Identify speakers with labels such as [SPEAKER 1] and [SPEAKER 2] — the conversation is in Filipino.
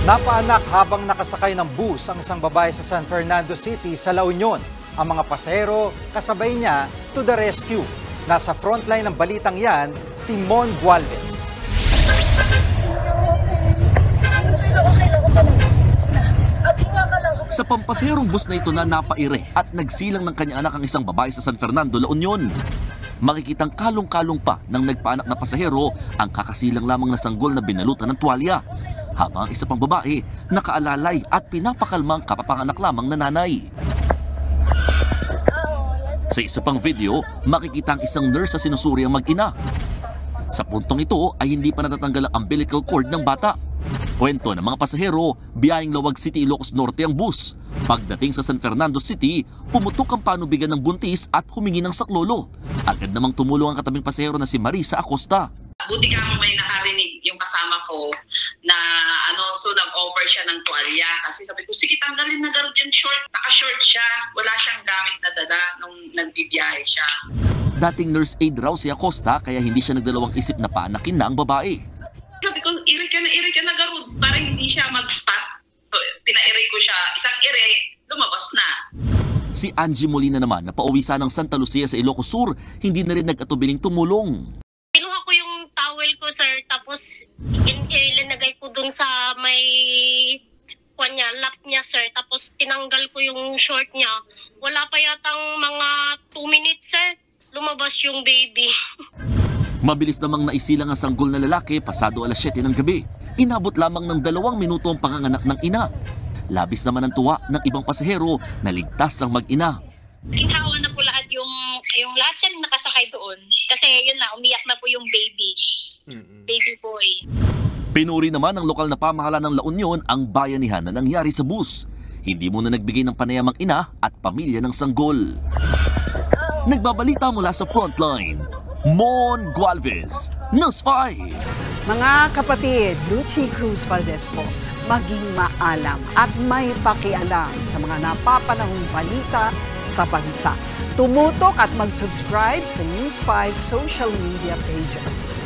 [SPEAKER 1] Napaanak habang nakasakay ng bus ang isang babae sa San Fernando City sa La Union. Ang mga pasahero kasabay niya to the rescue. Nasa frontline ng balitang yan, si Mon Gualvez.
[SPEAKER 2] Sa pampasaherong bus na ito na napaire at nagsilang ng kanya anak ang isang babae sa San Fernando, La Union. Makikitang kalong-kalong pa ng nagpaanak na pasahero ang kakasilang lamang na sanggol na binalutan ng tuwalya. Habang ang isa pang babae nakaalalay at pinapakalmang kapapanganak lamang na nanay. Sa isa pang video, makikita ang isang nurse sa sinusuri ang mag-ina. Sa puntong ito ay hindi pa natatanggal ang umbilical cord ng bata. Kwento ng mga pasahero, biyaheng Lawag City, Ilocos Norte ang bus. Pagdating sa San Fernando City, pumutok ang panubigan ng buntis at humingi ng saklolo. Agad namang tumulong ang katabing pasahero na si Marisa Acosta.
[SPEAKER 3] Buti ka mo may nakarinig yung kasama ko na so nag-offer siya ng tuwalya kasi sabi ko, sige tanggalin na garod yung short. Naka-short siya, wala siyang gamit na dala nung nagbibiyahe siya.
[SPEAKER 2] Dating nurse aide raw si Acosta kaya hindi siya nagdalawang isip na paanakin na ang babae.
[SPEAKER 3] Sabi ko, iri ka na garod para hindi siya mag-stop. So pina-iri ko siya, isang iri, lumabas na.
[SPEAKER 2] Si Angie Molina naman na pauwi ng Santa Lucia sa Ilocos Sur, hindi na rin nag-atubiling tumulong.
[SPEAKER 4] Kinuha ko yung towel ko, sir, tapos ilinagay ko dun sa may lap niya, sir, tapos tinanggal ko yung short niya. Wala pa yatang mga 2 minutes, sir, lumabas yung baby.
[SPEAKER 2] Mabilis namang naisilang ang sanggol na lalaki pasado alas 7 ng gabi. Inabot lamang ng 2 minuto ang panganganak ng ina. Labis naman ang tuwa ng ibang pasahero na ligtas ang mag-ina.
[SPEAKER 4] Inhawa na po lahat yung lahat yan nakasakay doon. Kasi yun na, umiyak na po yung baby. Baby boy.
[SPEAKER 2] Pinuri naman ng lokal na pamahalaan ng La Union ang bayanihan na nangyari sa bus. Hindi muna nagbigay ng panayamang ina at pamilya ng sanggol. Nagbabalita mula sa frontline, Mon Gualvez, News 5.
[SPEAKER 5] Mga kapatid, Lucy Cruz Valdez po, maging maalam at may pakialam sa mga napapanahong balita sa bansa. Tumutok at mag-subscribe sa News 5 social media pages.